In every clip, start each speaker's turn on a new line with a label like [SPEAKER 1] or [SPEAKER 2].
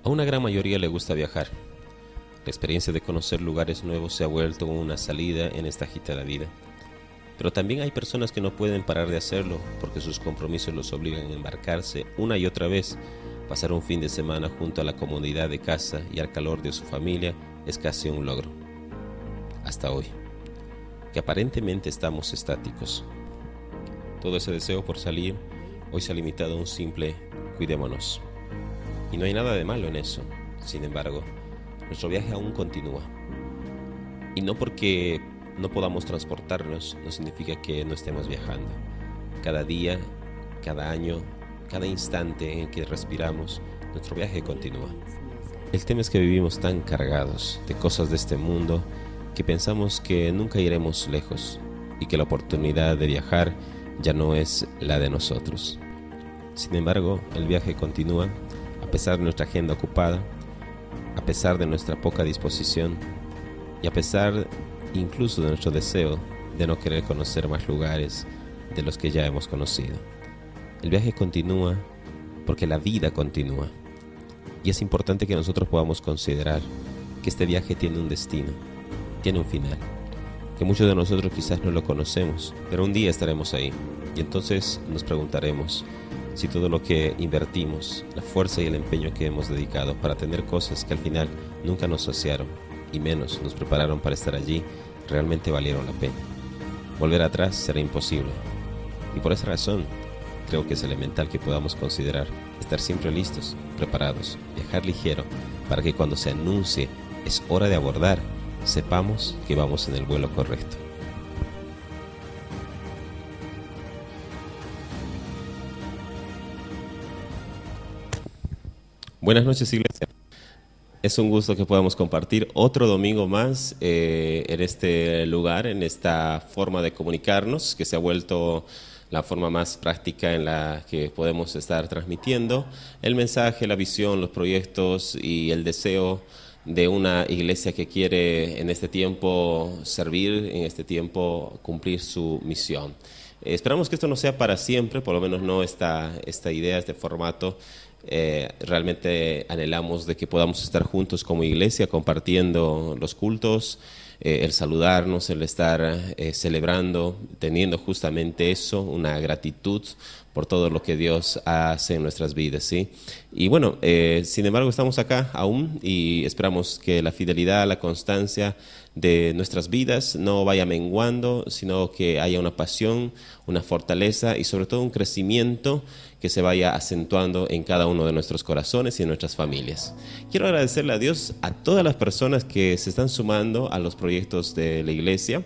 [SPEAKER 1] A una gran mayoría le gusta viajar. La experiencia de conocer lugares nuevos se ha vuelto una salida en esta agitada vida. Pero también hay personas que no pueden parar de hacerlo porque sus compromisos los obligan a embarcarse una y otra vez. Pasar un fin de semana junto a la comodidad de casa y al calor de su familia es casi un logro. Hasta hoy, que aparentemente estamos estáticos. Todo ese deseo por salir hoy se ha limitado a un simple cuidémonos. Y no hay nada de malo en eso. Sin embargo, nuestro viaje aún continúa. Y no porque no podamos transportarnos, no significa que no estemos viajando. Cada día, cada año, cada instante en el que respiramos, nuestro viaje continúa. El tema es que vivimos tan cargados de cosas de este mundo que pensamos que nunca iremos lejos y que la oportunidad de viajar ya no es la de nosotros. Sin embargo, el viaje continúa a pesar de nuestra agenda ocupada, a pesar de nuestra poca disposición y a pesar incluso de nuestro deseo de no querer conocer más lugares de los que ya hemos conocido. El viaje continúa porque la vida continúa y es importante que nosotros podamos considerar que este viaje tiene un destino, tiene un final, que muchos de nosotros quizás no lo conocemos, pero un día estaremos ahí y entonces nos preguntaremos si todo lo que invertimos, la fuerza y el empeño que hemos dedicado para tener cosas que al final nunca nos saciaron y menos nos prepararon para estar allí, realmente valieron la pena. Volver atrás será imposible. Y por esa razón, creo que es elemental que podamos considerar estar siempre listos, preparados, viajar ligero, para que cuando se anuncie es hora de abordar, sepamos que vamos en el vuelo correcto. Buenas noches, iglesia. Es un gusto que podamos compartir otro domingo más en este lugar, en esta forma de comunicarnos, que se ha vuelto la forma más práctica en la que podemos estar transmitiendo el mensaje, la visión, los proyectos y el deseo de una iglesia que quiere en este tiempo servir, en este tiempo cumplir su misión. Esperamos que esto no sea para siempre, por lo menos no esta idea, este formato. Realmente anhelamos de que podamos estar juntos como iglesia compartiendo los cultos, el saludarnos, el estar celebrando, teniendo justamente eso, una gratitud por todo lo que Dios hace en nuestras vidas, ¿sí? Y bueno, sin embargo estamos acá aún y esperamos que la fidelidad, la constancia de nuestras vidas no vaya menguando, sino que haya una pasión, una fortaleza y sobre todo un crecimiento que se vaya acentuando en cada uno de nuestros corazones y en nuestras familias. Quiero agradecerle a Dios a todas las personas que se están sumando a los proyectos de la iglesia,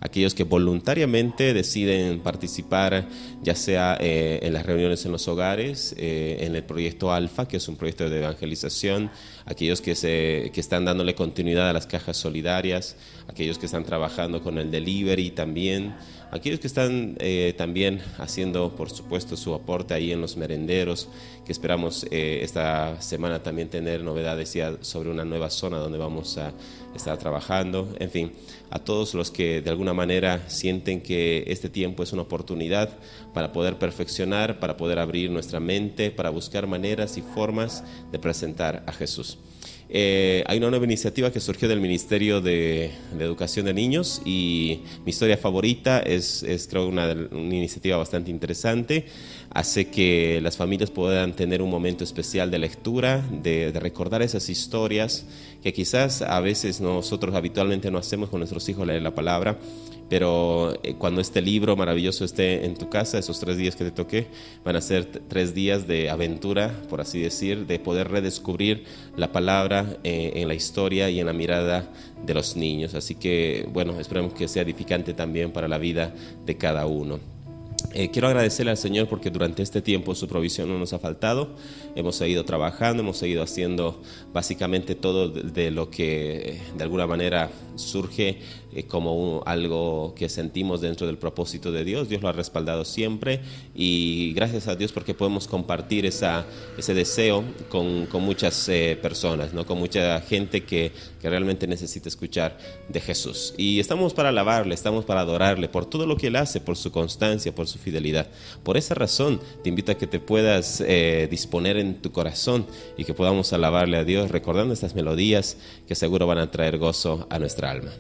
[SPEAKER 1] aquellos que voluntariamente deciden participar, ya sea en las reuniones en los hogares, en el proyecto Alfa, que es un proyecto de evangelización, aquellos que están dándole continuidad a las cajas solidarias, aquellos que están trabajando con el delivery también, aquellos que están también haciendo, por supuesto, su aporte ahí en los merenderos, que esperamos esta semana también tener novedades ya sobre una nueva zona donde vamos a estar trabajando. En fin, a todos los que de alguna manera sienten que este tiempo es una oportunidad para poder perfeccionar, para poder abrir nuestra mente, para buscar maneras y formas de presentar a Jesús. Hay una nueva iniciativa que surgió del Ministerio de Educación de Niños y mi historia favorita es creo una iniciativa bastante interesante. Hace que las familias puedan tener un momento especial de lectura, de recordar esas historias que quizás a veces nosotros habitualmente no hacemos con nuestros hijos, leer la palabra, pero cuando este libro maravilloso esté en tu casa, esos 3 días que te toqué, van a ser 3 días de aventura, por así decir, de poder redescubrir la palabra en la historia y en la mirada de los niños. Así que, bueno, esperemos que sea edificante también para la vida de cada uno. Quiero agradecerle al Señor porque durante este tiempo su provisión no nos ha faltado. Hemos seguido trabajando, hemos seguido haciendo básicamente todo de lo que de alguna manera surge como algo que sentimos dentro del propósito de Dios. Dios lo ha respaldado siempre y gracias a Dios porque podemos compartir ese deseo con muchas personas, ¿no? Con mucha gente que realmente necesita escuchar de Jesús. Y estamos para alabarle, estamos para adorarle por todo lo que Él hace, por su constancia, por su fidelidad. Por esa razón te invito a que te puedas disponer en tu corazón y que podamos alabarle a Dios recordando estas melodías que seguro van a traer gozo a nuestra alma.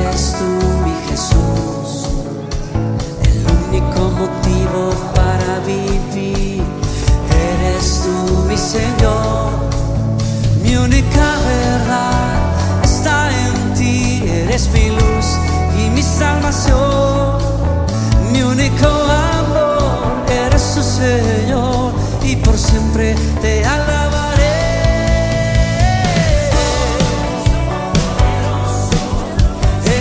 [SPEAKER 2] Eres tú, mi Jesús, el único motivo para vivir. Eres tú, mi Señor, mi única verdad está en ti. Eres mi luz y mi salvación, mi único amor. Eres tu Señor y por siempre te alabaré.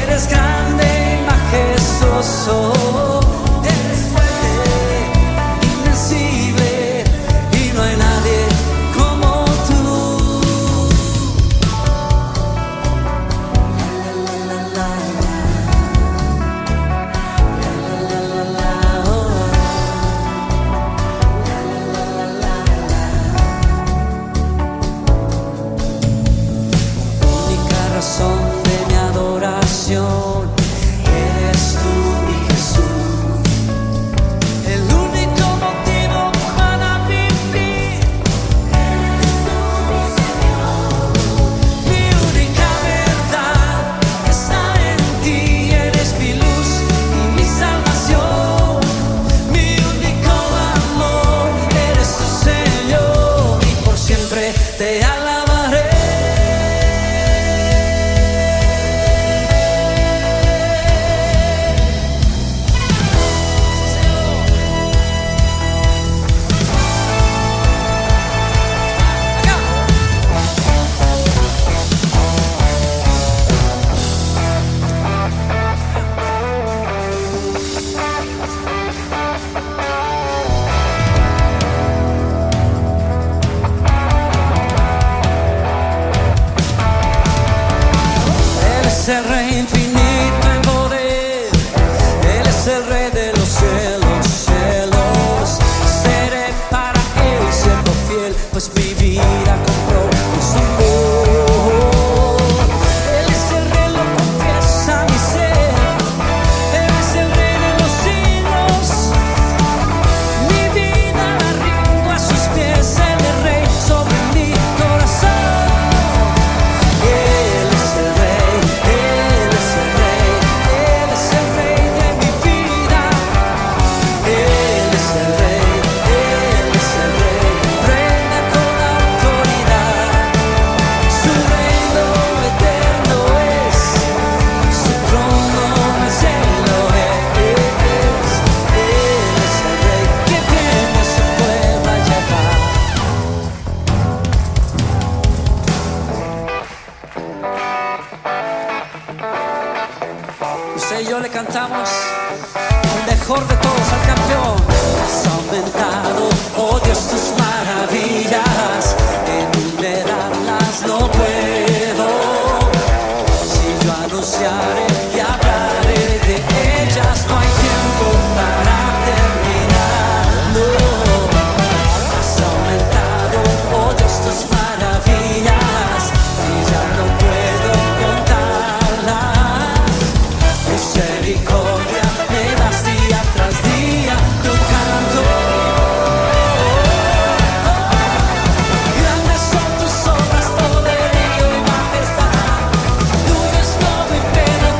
[SPEAKER 2] Eres grande y majestuoso, eres fuerte, invencible, y no hay nadie como tú. La, la, la, única razón de mi adoración eres tú, mi Jesús, el único motivo para vivir. Eres tú, mi Señor, mi única verdad está en ti. Eres mi luz y mi salvación, mi único amor. Eres tu Señor y por siempre te alabaré. Él es el Rey infinito en poder, Él es el Rey de los cielos, cielos. Seré para Él siendo fiel, pues mi vida compró con su amor. Él es el Rey, lo confiesa mi ser, Él es el Rey de los siglos. Mi vida la rindo a sus pies, Él es Rey sobre mi corazón. Él es el Rey, Él es el Rey, Él es el Rey de mi vida. Él es el Rey, Él es el Rey, reina con autoridad. Su reino eterno es, su trono en el cielo es. Él es el Rey que viene a su pueblo a llevar. Usted y yo le cantamos el mejor de todos al campeón. Has aumentado, oh Dios, tus maravillas, enumerarlas no puedo. Si yo anunciaré y hablaré de ellas, no hay tiempo para terminarlo. Has aumentado, oh Dios, tus maravillas, y ya no puedo contarlas. Misericordia me das día tras día, tu canto. Grandes son tus obras, poderío y majestad. Tuyo es todo imperio,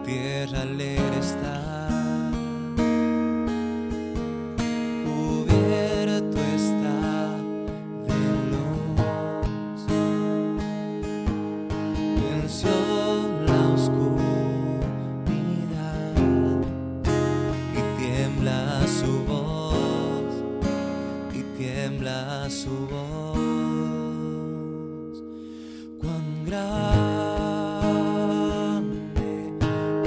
[SPEAKER 2] tierra alegre está, cubierto está de luz, venció la oscuridad y tiembla su voz, y tiembla su voz. Cuán grande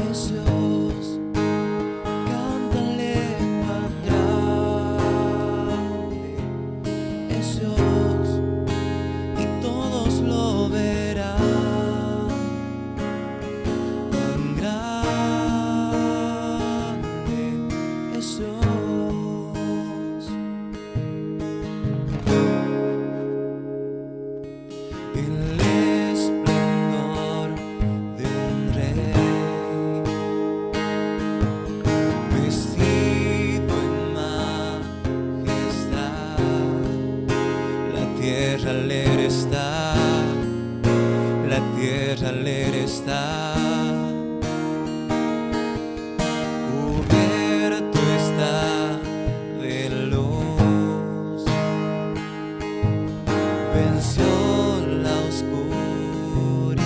[SPEAKER 2] es Dios, cántale cuán grande es Dios, y todos lo verán. Cuán grande es Dios. El esplendor de un rey, vestido en majestad, la tierra alegre está, la tierra alegre está, cubierto está de luz, venció la oscuridad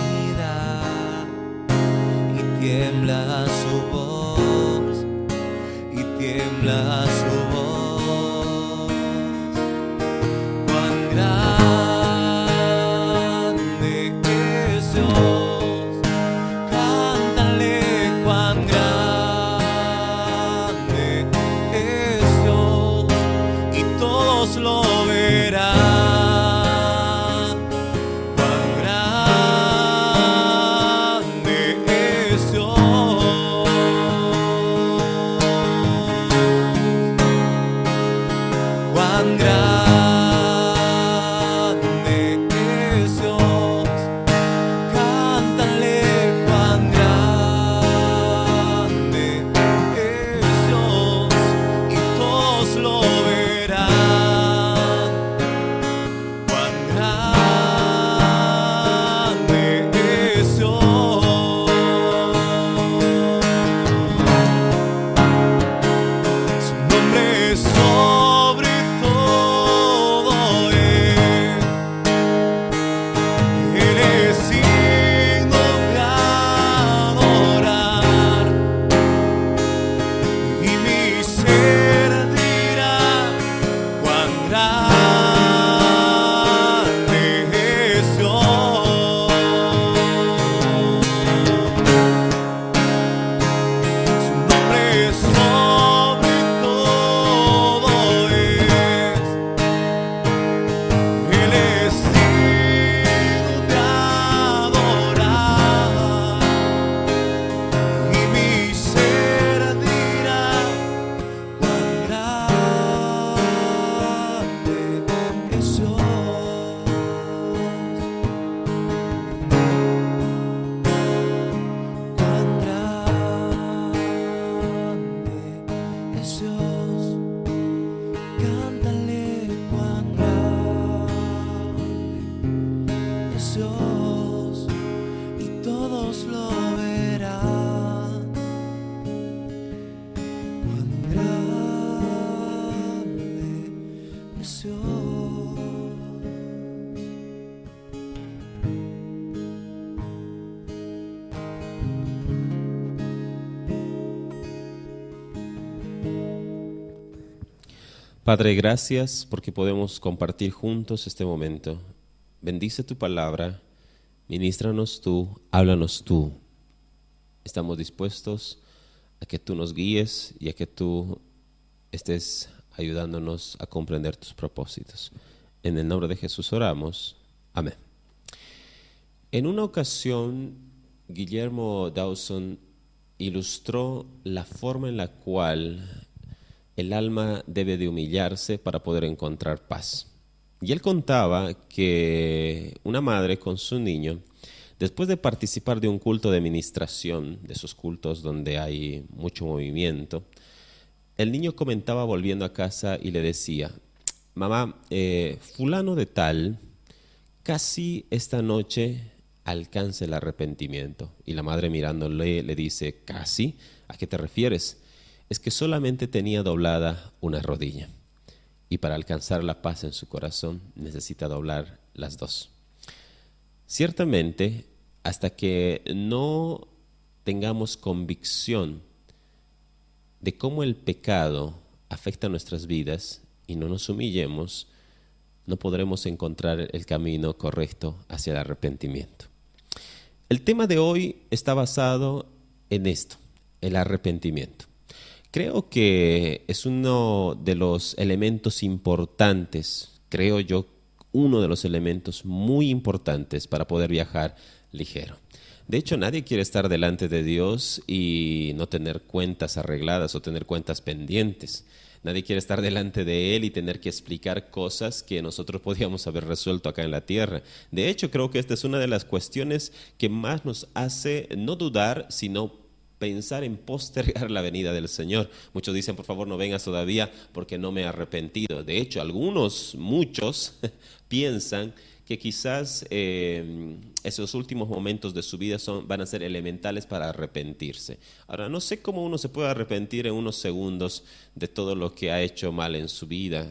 [SPEAKER 2] y tiembla su voz, y tiembla su voz. Cuán grande es Dios, cántale cuán grande es Dios, y todos lo verán. Cuán grande es Dios. Cuán grande es Dios, cántale cuán grande es Dios, y todos lo verán. Cuán grande es Dios. Su nombre es sobre todo es. Él es digno de adorar, y mi ser dirá cuán grande es Dios. Su nombre es sobre todo es. Él es digno de adorar, y mi ser dirá cuán grande es Dios. Cuán grande es Dios, cántale cuán grande es Dios, y todos lo verán. Cuán grande es Dios.
[SPEAKER 1] Padre, gracias porque podemos compartir juntos este momento. Bendice tu palabra, ministranos tú, háblanos tú. Estamos dispuestos a que tú nos guíes y a que tú estés ayudándonos a comprender tus propósitos. En el nombre de Jesús oramos. Amén. En una ocasión, Guillermo Dawson ilustró la forma en la cual el alma debe de humillarse para poder encontrar paz. Y él contaba que una madre con su niño, después de participar de un culto de ministración, de esos cultos donde hay mucho movimiento, el niño comentaba volviendo a casa y le decía: mamá, fulano de tal, casi esta noche alcance el arrepentimiento. Y la madre mirándole le dice, casi, ¿a qué te refieres? Es que solamente tenía doblada una rodilla. Y para alcanzar la paz en su corazón necesita doblar las dos. Ciertamente, hasta que no tengamos convicción de cómo el pecado afecta nuestras vidas y no nos humillemos, no podremos encontrar el camino correcto hacia el arrepentimiento. El tema de hoy está basado en esto, el arrepentimiento. Creo que es uno de los elementos importantes, creo yo, uno de los elementos muy importantes para poder viajar ligero. De hecho, nadie quiere estar delante de Dios y no tener cuentas arregladas o tener cuentas pendientes. Nadie quiere estar delante de Él y tener que explicar cosas que nosotros podíamos haber resuelto acá en la tierra. De hecho, creo que esta es una de las cuestiones que más nos hace no dudar, sino pensar en postergar la venida del Señor. Muchos dicen, por favor, no vengas todavía porque no me he arrepentido. De hecho, muchos piensan que quizás esos últimos momentos de su vida van a ser elementales para arrepentirse. Ahora, no sé cómo uno se puede arrepentir en unos segundos de todo lo que ha hecho mal en su vida.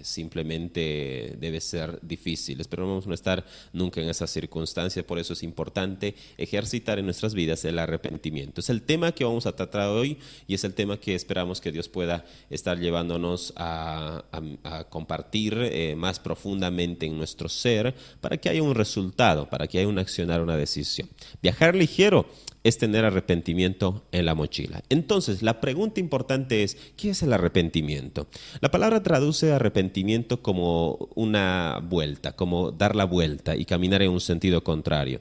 [SPEAKER 1] Simplemente debe ser difícil. Pero no vamos a estar nunca en esas circunstancias. Por eso es importante ejercitar en nuestras vidas el arrepentimiento. Es el tema que vamos a tratar hoy y es el tema que esperamos que Dios pueda estar llevándonos a compartir más profundamente en nuestro ser, para que haya un resultado, para que haya un accionar, una decisión. Viajar ligero es tener arrepentimiento en la mochila. Entonces, la pregunta importante es, ¿qué es el arrepentimiento? La palabra traduce arrepentimiento como una vuelta, como dar la vuelta y caminar en un sentido contrario.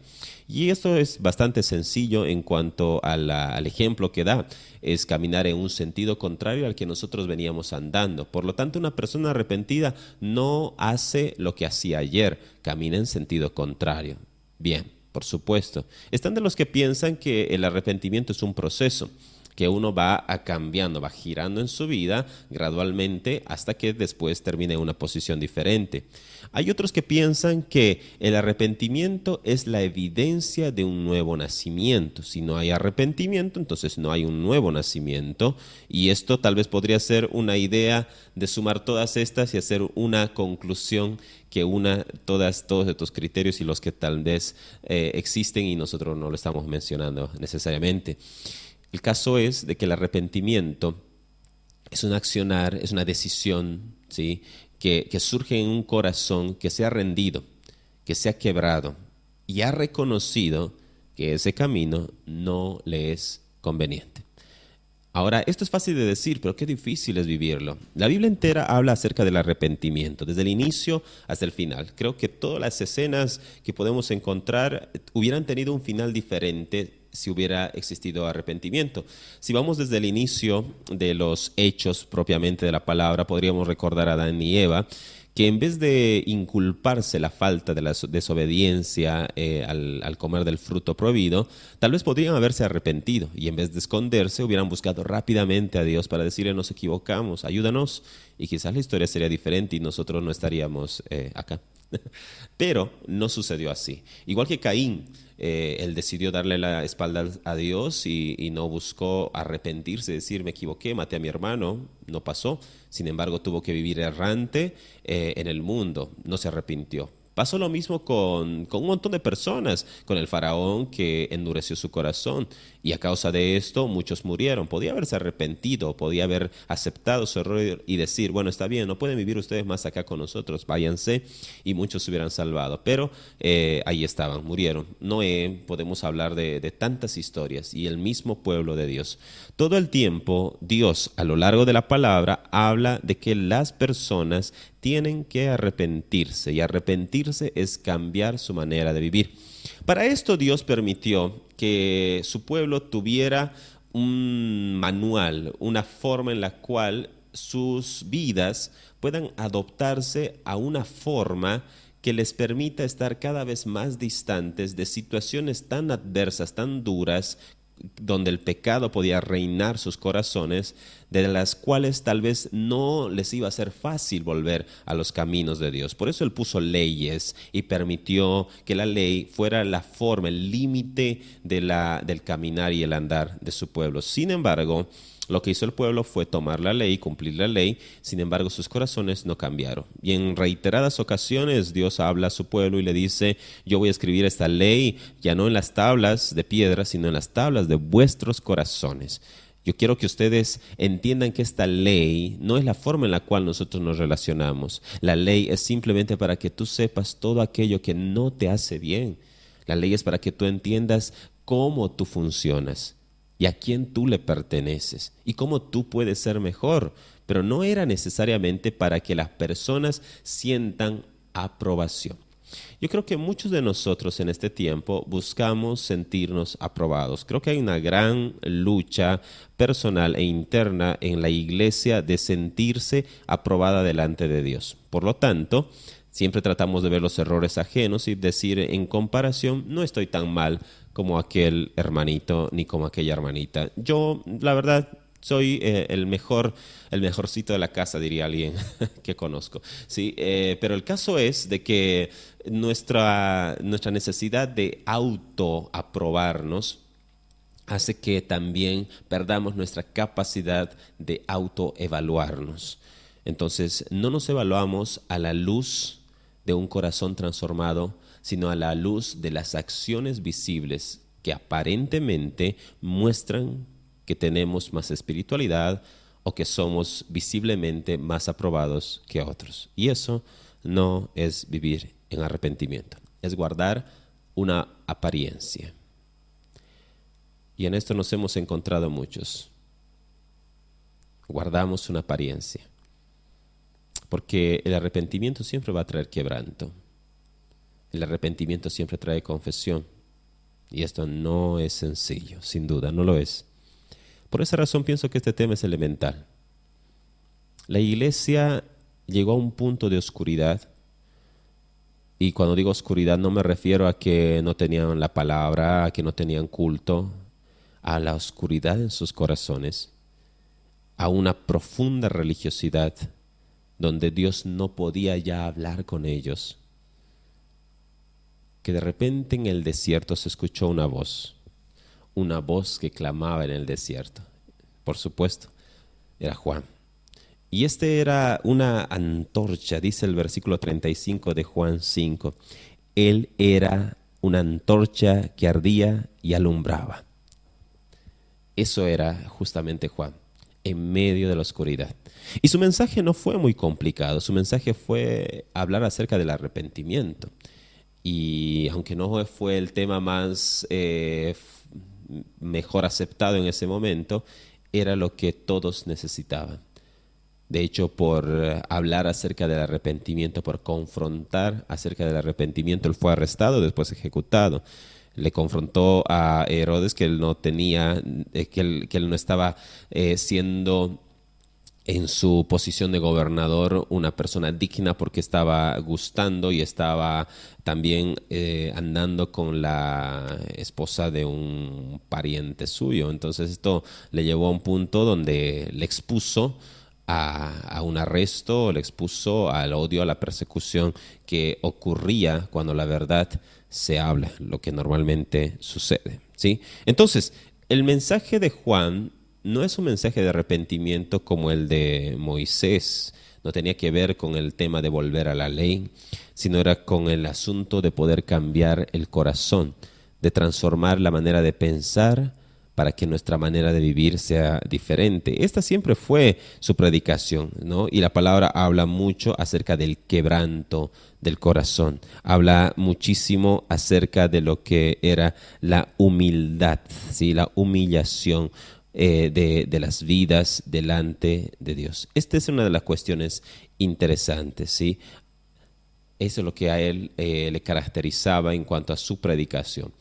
[SPEAKER 1] Y esto es bastante sencillo en cuanto al ejemplo que da. Es caminar en un sentido contrario al que nosotros veníamos andando. Por lo tanto, una persona arrepentida no hace lo que hacía ayer, camina en sentido contrario. Bien, por supuesto. Están de los que piensan que el arrepentimiento es un proceso, que uno va cambiando, va girando en su vida gradualmente hasta que después termine en una posición diferente. Hay otros que piensan que el arrepentimiento es la evidencia de un nuevo nacimiento. Si no hay arrepentimiento, entonces no hay un nuevo nacimiento. Y esto tal vez podría ser una idea de sumar todas estas y hacer una conclusión que una todos estos criterios y los que tal vez existen y nosotros no lo estamos mencionando necesariamente. El caso es de que el arrepentimiento es un accionar, es una decisión, ¿sí?, que surge en un corazón que se ha rendido, que se ha quebrado y ha reconocido que ese camino no le es conveniente. Ahora, esto es fácil de decir, pero qué difícil es vivirlo. La Biblia entera habla acerca del arrepentimiento, desde el inicio hasta el final. Creo que todas las escenas que podemos encontrar hubieran tenido un final diferente si hubiera existido arrepentimiento. Si vamos desde el inicio de los hechos propiamente de la palabra, podríamos recordar a Adán y Eva, que en vez de inculparse la falta de la desobediencia al comer del fruto prohibido, tal vez podrían haberse arrepentido y en vez de esconderse hubieran buscado rápidamente a Dios para decirle, nos equivocamos, ayúdanos, y quizás la historia sería diferente y nosotros no estaríamos acá. Pero no sucedió así. Igual que Caín, él decidió darle la espalda a Dios y no buscó arrepentirse, decir me equivoqué, maté a mi hermano, no pasó. Sin embargo, tuvo que vivir errante en el mundo, no se arrepintió. Pasó lo mismo con un montón de personas, con el faraón que endureció su corazón y a causa de esto muchos murieron. Podía haberse arrepentido, podía haber aceptado su error y decir, bueno, está bien, no pueden vivir ustedes más acá con nosotros, váyanse, y muchos se hubieran salvado. Pero ahí estaban, murieron. Noé, podemos hablar de tantas historias y el mismo pueblo de Dios. Todo el tiempo Dios a lo largo de la palabra habla de que las personas tienen que arrepentirse y arrepentirse es cambiar su manera de vivir. Para esto Dios permitió que su pueblo tuviera un manual, una forma en la cual sus vidas puedan adoptarse a una forma que les permita estar cada vez más distantes de situaciones tan adversas, tan duras, donde el pecado podía reinar sus corazones, de las cuales tal vez no les iba a ser fácil volver a los caminos de Dios. Por eso Él puso leyes y permitió que la ley fuera la forma, el límite del caminar y el andar de su pueblo. Sin embargo, lo que hizo el pueblo fue tomar la ley, cumplir la ley, sin embargo sus corazones no cambiaron. Y en reiteradas ocasiones Dios habla a su pueblo y le dice: yo voy a escribir esta ley ya no en las tablas de piedra, sino en las tablas de vuestros corazones. Yo quiero que ustedes entiendan que esta ley no es la forma en la cual nosotros nos relacionamos. La ley es simplemente para que tú sepas todo aquello que no te hace bien. La ley es para que tú entiendas cómo tú funcionas y a quién tú le perteneces y cómo tú puedes ser mejor. Pero no era necesariamente para que las personas sientan aprobación. Yo creo que muchos de nosotros en este tiempo buscamos sentirnos aprobados. Creo que hay una gran lucha personal e interna en la iglesia de sentirse aprobada delante de Dios. Por lo tanto, siempre tratamos de ver los errores ajenos y decir en comparación: no estoy tan mal como aquel hermanito ni como aquella hermanita. Yo, la verdad, soy el mejorcito de la casa, diría alguien que conozco. ¿Sí? Pero el caso es de que nuestra necesidad de autoaprobarnos hace que también perdamos nuestra capacidad de autoevaluarnos. Entonces, no nos evaluamos a la luz de un corazón transformado, sino a la luz de las acciones visibles que aparentemente muestran que tenemos más espiritualidad o que somos visiblemente más aprobados que otros. Y eso no es vivir en arrepentimiento, es guardar una apariencia. Y en esto nos hemos encontrado muchos. Guardamos una apariencia, porque el arrepentimiento siempre va a traer quebranto. El arrepentimiento siempre trae confesión. Y esto no es sencillo, sin duda, no lo es. Por esa razón pienso que este tema es elemental. La iglesia llegó a un punto de oscuridad, y cuando digo oscuridad no me refiero a que no tenían la palabra, a que no tenían culto, a la oscuridad en sus corazones, a una profunda religiosidad donde Dios no podía ya hablar con ellos. Que de repente en el desierto se escuchó una voz que clamaba en el desierto. Por supuesto, era Juan. Y este era una antorcha, dice el versículo 35 de Juan 5. Él era una antorcha que ardía y alumbraba. Eso era justamente Juan, en medio de la oscuridad. Y su mensaje no fue muy complicado, su mensaje fue hablar acerca del arrepentimiento. Y aunque no fue el tema más mejor aceptado en ese momento, era lo que todos necesitaban. De hecho, por hablar acerca del arrepentimiento, por confrontar acerca del arrepentimiento, él fue arrestado, después ejecutado. Le confrontó a Herodes que él no tenía, que él no estaba siendo en su posición de gobernador una persona digna, porque estaba gustando y estaba también andando con la esposa de un pariente suyo. Entonces esto le llevó a un punto donde le expuso a un arresto, le expuso al odio, a la persecución que ocurría cuando la verdad se habla, lo que normalmente sucede, ¿sí? Entonces, el mensaje de Juan no es un mensaje de arrepentimiento como el de Moisés. No tenía que ver con el tema de volver a la ley, sino era con el asunto de poder cambiar el corazón, de transformar la manera de pensar para que nuestra manera de vivir sea diferente. Esta siempre fue su predicación, ¿no? Y la palabra habla mucho acerca del quebranto del corazón. Habla muchísimo acerca de lo que era la humildad, ¿sí? La humillación de las vidas delante de Dios. Esta es una de las cuestiones interesantes, ¿sí? Eso es lo que a él le caracterizaba en cuanto a su predicación.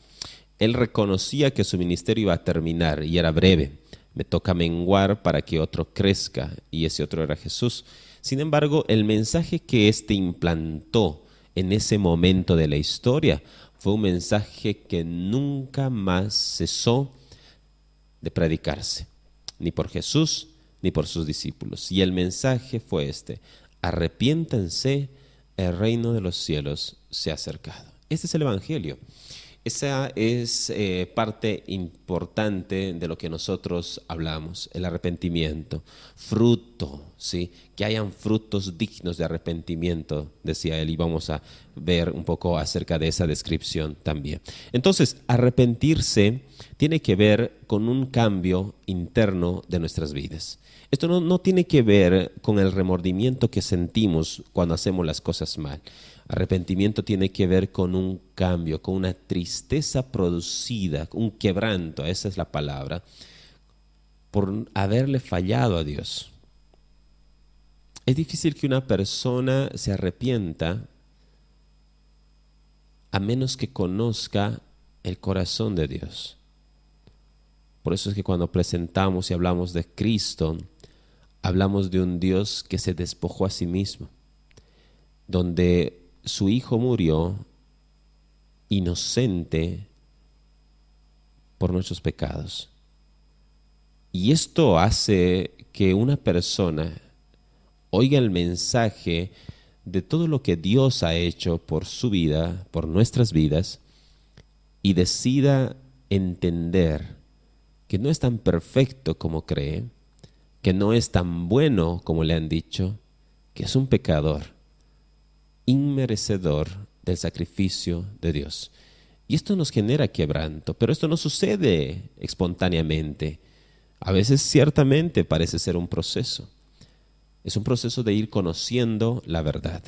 [SPEAKER 1] Él reconocía que su ministerio iba a terminar y era breve. Me toca menguar para que otro crezca, y ese otro era Jesús. Sin embargo, el mensaje que éste implantó en ese momento de la historia fue un mensaje que nunca más cesó de predicarse, ni por Jesús ni por sus discípulos. Y el mensaje fue este: arrepiéntanse, el reino de los cielos se ha acercado. Este es el Evangelio. Esa es parte importante de lo que nosotros hablamos, el arrepentimiento, fruto, ¿sí? Que hayan frutos dignos de arrepentimiento, decía él, y vamos a ver un poco acerca de esa descripción también. Entonces, arrepentirse tiene que ver con un cambio interno de nuestras vidas. Esto no tiene que ver con el remordimiento que sentimos cuando hacemos las cosas mal. Arrepentimiento tiene que ver con un cambio, con una tristeza producida, un quebranto, esa es la palabra, por haberle fallado a Dios. Es difícil que una persona se arrepienta a menos que conozca el corazón de Dios. Por eso es que cuando presentamos y hablamos de Cristo, hablamos de un Dios que se despojó a sí mismo, donde su Hijo murió inocente por nuestros pecados. Y esto hace que una persona oiga el mensaje de todo lo que Dios ha hecho por su vida, por nuestras vidas, y decida entender que no es tan perfecto como cree, que no es tan bueno como le han dicho, que es un pecador, inmerecedor del sacrificio de Dios. Y esto nos genera quebranto, pero esto no sucede espontáneamente. A veces ciertamente parece ser un proceso. Es un proceso de ir conociendo la verdad.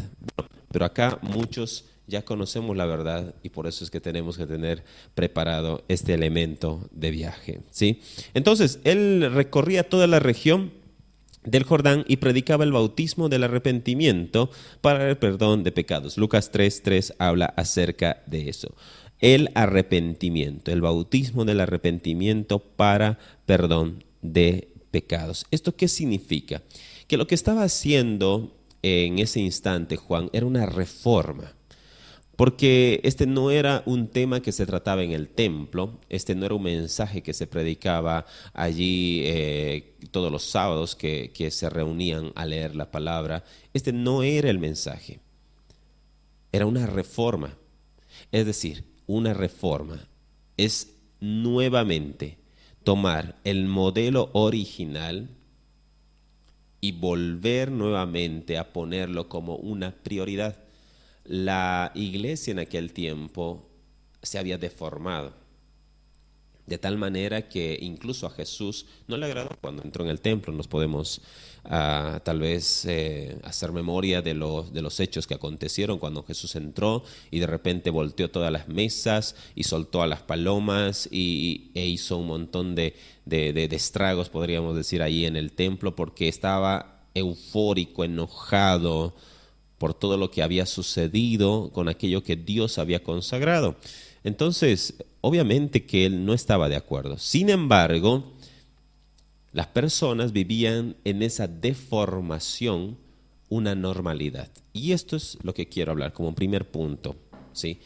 [SPEAKER 1] Pero acá muchos ya conocemos la verdad y por eso es que tenemos que tener preparado este elemento de viaje, ¿sí? Entonces, él recorría toda la región del Jordán y predicaba el bautismo del arrepentimiento para el perdón de pecados. Lucas 3:3 habla acerca de eso. El arrepentimiento, el bautismo del arrepentimiento para perdón de pecados. ¿Esto qué significa? Que lo que estaba haciendo en ese instante Juan era una reforma. Porque este no era un tema que se trataba en el templo, este no era un mensaje que se predicaba allí todos los sábados que se reunían a leer la palabra. Este no era el mensaje, era una reforma. Es decir, una reforma es nuevamente tomar el modelo original y volver nuevamente a ponerlo como una prioridad. La iglesia en aquel tiempo se había deformado, de tal manera que incluso a Jesús no le agradó cuando entró en el templo. Nos podemos tal vez hacer memoria de los hechos que acontecieron cuando Jesús entró y de repente volteó todas las mesas y soltó a las palomas e hizo un montón de estragos, podríamos decir, ahí en el templo, porque estaba eufórico, enojado por todo lo que había sucedido con aquello que Dios había consagrado. Entonces, obviamente que él no estaba de acuerdo. Sin embargo, las personas vivían en esa deformación una normalidad. Y esto es lo que quiero hablar como primer punto, ¿sí?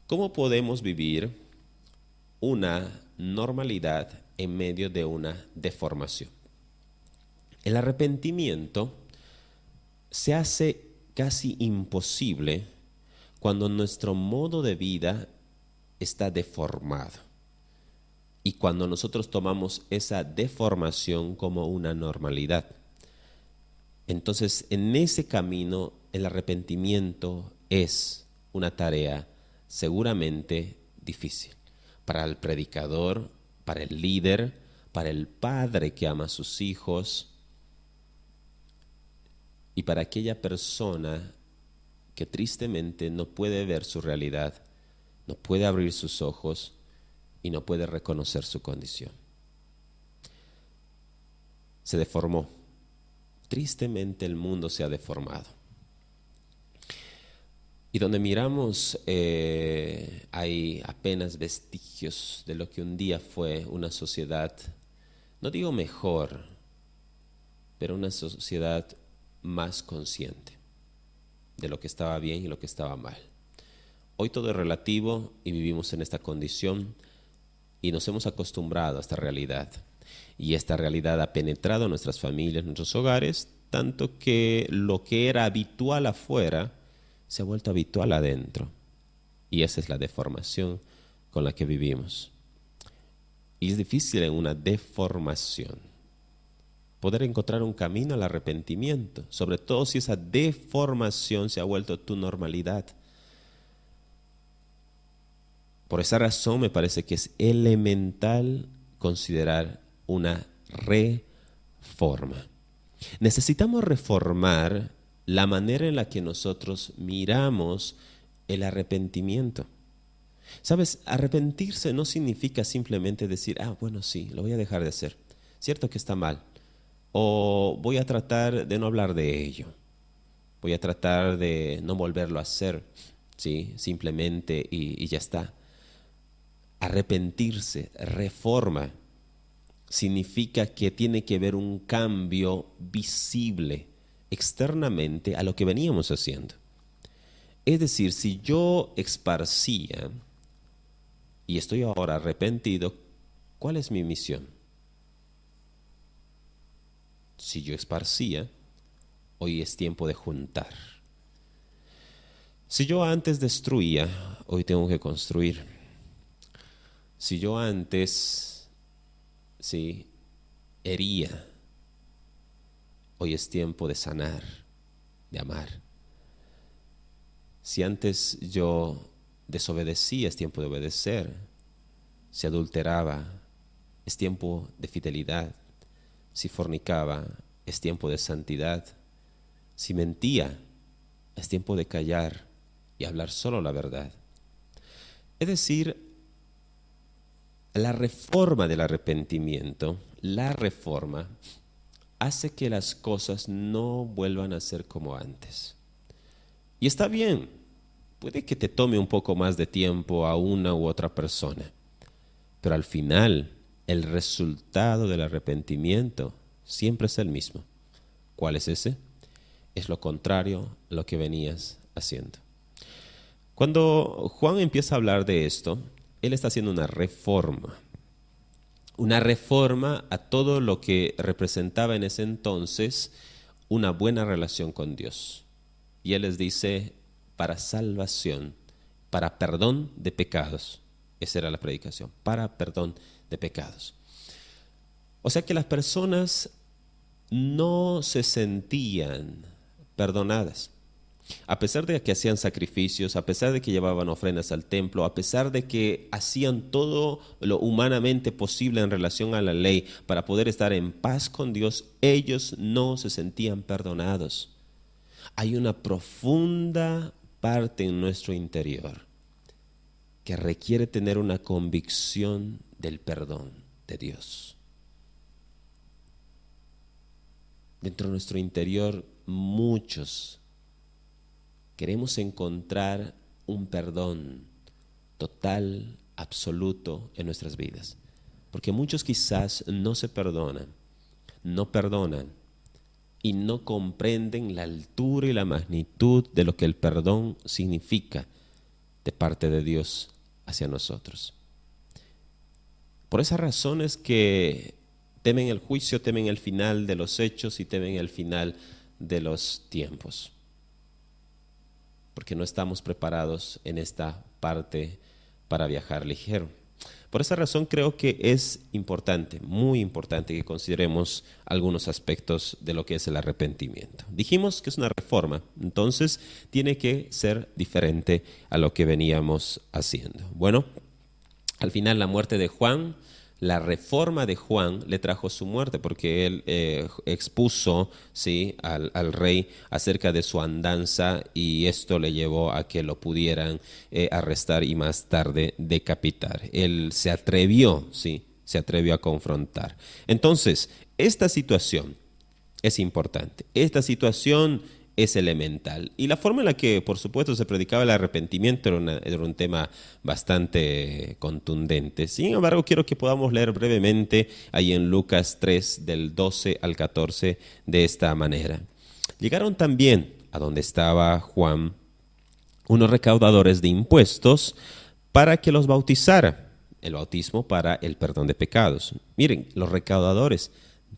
[SPEAKER 1] ¿Cómo podemos vivir una normalidad en medio de una deformación? El arrepentimiento se hace casi imposible cuando nuestro modo de vida está deformado y cuando nosotros tomamos esa deformación como una normalidad. Entonces, en ese camino, el arrepentimiento es una tarea seguramente difícil para el predicador, para el líder, para el padre que ama a sus hijos, y para aquella persona que tristemente no puede ver su realidad, no puede abrir sus ojos y no puede reconocer su condición. Se deformó. Tristemente el mundo se ha deformado. Y donde miramos hay apenas vestigios de lo que un día fue una sociedad, no digo mejor, pero una sociedad más consciente de lo que estaba bien y lo que estaba mal. Hoy todo es relativo y vivimos en esta condición y nos hemos acostumbrado a esta realidad. Y esta realidad ha penetrado en nuestras familias, en nuestros hogares, tanto que lo que era habitual afuera se ha vuelto habitual adentro. Y esa es la deformación con la que vivimos. Y es difícil en una deformación poder encontrar un camino al arrepentimiento, sobre todo si esa deformación se ha vuelto tu normalidad. Por esa razón me parece que es elemental considerar una reforma. Necesitamos reformar la manera en la que nosotros miramos el arrepentimiento. ¿Sabes? Arrepentirse no significa simplemente decir, bueno, sí, lo voy a dejar de hacer. Cierto que está mal. O voy a tratar de no hablar de ello. Voy a tratar de no volverlo a hacer, ¿sí? Simplemente y ya está. Arrepentirse, reforma, significa que tiene que haber un cambio visible externamente a lo que veníamos haciendo. Es decir, si yo esparcía y estoy ahora arrepentido, ¿cuál es mi misión? Si yo esparcía, hoy es tiempo de juntar. Si yo antes destruía, hoy tengo que construir. Si yo antes, hería, hoy es tiempo de sanar, de amar. Si antes yo desobedecía, es tiempo de obedecer. Si adulteraba, es tiempo de fidelidad. Si fornicaba, es tiempo de santidad. Si mentía, es tiempo de callar y hablar solo la verdad. Es decir, la reforma del arrepentimiento, la reforma, hace que las cosas no vuelvan a ser como antes. Y está bien, puede que te tome un poco más de tiempo a una u otra persona, pero al final el resultado del arrepentimiento siempre es el mismo. ¿Cuál es ese? Es lo contrario a lo que venías haciendo. Cuando Juan empieza a hablar de esto, él está haciendo una reforma a todo lo que representaba en ese entonces una buena relación con Dios. Y él les dice, para salvación, para perdón de pecados. Esa era la predicación, para perdón de pecados. O sea que las personas no se sentían perdonadas. A pesar de que hacían sacrificios, a pesar de que llevaban ofrendas al templo, a pesar de que hacían todo lo humanamente posible en relación a la ley para poder estar en paz con Dios, ellos no se sentían perdonados. Hay una profunda parte en nuestro interior que requiere tener una convicción del perdón de Dios. Dentro de nuestro interior, muchos queremos encontrar un perdón total, absoluto en nuestras vidas. Porque muchos quizás no se perdonan, no perdonan y no comprenden la altura y la magnitud de lo que el perdón significa de parte de Dios hacia nosotros. Por esas razones que temen el juicio, temen el final de los hechos y temen el final de los tiempos. Porque no estamos preparados en esta parte para viajar ligero. Por esa razón creo que es importante, muy importante, que consideremos algunos aspectos de lo que es el arrepentimiento. Dijimos que es una reforma, entonces tiene que ser diferente a lo que veníamos haciendo. Bueno, al final la muerte de Juan, la reforma de Juan le trajo su muerte porque él expuso al rey acerca de su andanza y esto le llevó a que lo pudieran arrestar y más tarde decapitar. Él se atrevió a confrontar. Entonces, esta situación es importante. Esta situación es elemental. Y la forma en la que, por supuesto, se predicaba el arrepentimiento era un tema bastante contundente. Sin embargo, quiero que podamos leer brevemente ahí en Lucas 3, del 12 al 14, de esta manera. Llegaron también a donde estaba Juan unos recaudadores de impuestos para que los bautizara. el bautismo para el perdón de pecados. Miren, los recaudadores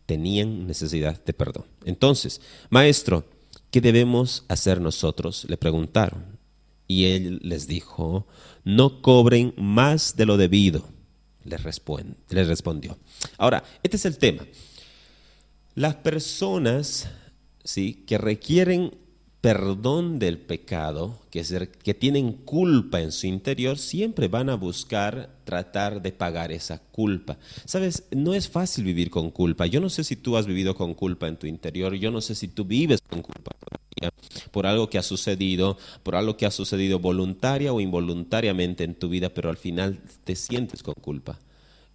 [SPEAKER 1] tenían necesidad de perdón. Entonces, maestro, ¿qué debemos hacer nosotros?, le preguntaron. Y él les dijo: no cobren más de lo debido, les respondió. Ahora, este es el tema. Las personas, ¿sí?, que requieren perdón del pecado, que tienen culpa en su interior, siempre van a buscar tratar de pagar esa culpa. ¿Sabes? No es fácil vivir con culpa. Yo no sé si tú has vivido con culpa en tu interior, yo no sé si tú vives con culpa todavía por algo que ha sucedido, voluntaria o involuntariamente en tu vida, pero al final te sientes con culpa.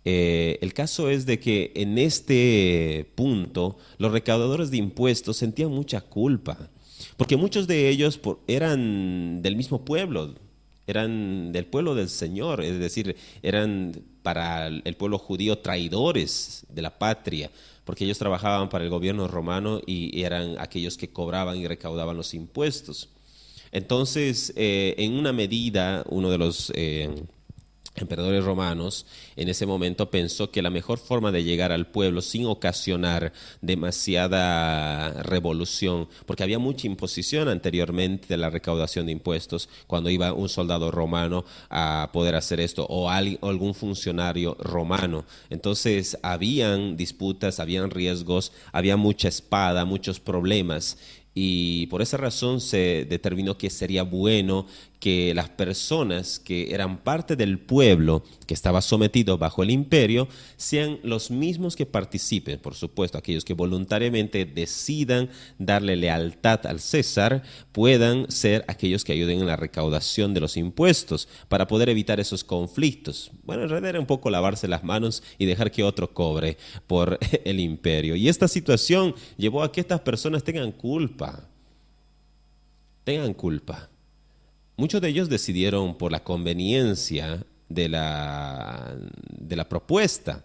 [SPEAKER 1] El caso es de que en este punto los recaudadores de impuestos sentían mucha culpa, porque muchos de ellos eran del mismo pueblo, eran del pueblo del Señor, es decir, eran para el pueblo judío traidores de la patria, porque ellos trabajaban para el gobierno romano y eran aquellos que cobraban y recaudaban los impuestos. Entonces, en una medida, uno de los emperadores romanos en ese momento pensó que la mejor forma de llegar al pueblo sin ocasionar demasiada revolución, porque había mucha imposición anteriormente de la recaudación de impuestos cuando iba un soldado romano a poder hacer esto o algún funcionario romano. Entonces habían disputas, habían riesgos, había mucha espada, muchos problemas. Y por esa razón se determinó que sería bueno que las personas que eran parte del pueblo que estaba sometido bajo el imperio sean los mismos que participen, por supuesto, aquellos que voluntariamente decidan darle lealtad al César, puedan ser aquellos que ayuden en la recaudación de los impuestos para poder evitar esos conflictos. Bueno, en realidad era un poco lavarse las manos y dejar que otro cobre por el imperio. Y esta situación llevó a que estas personas tengan culpa. Muchos de ellos decidieron por la conveniencia de la propuesta,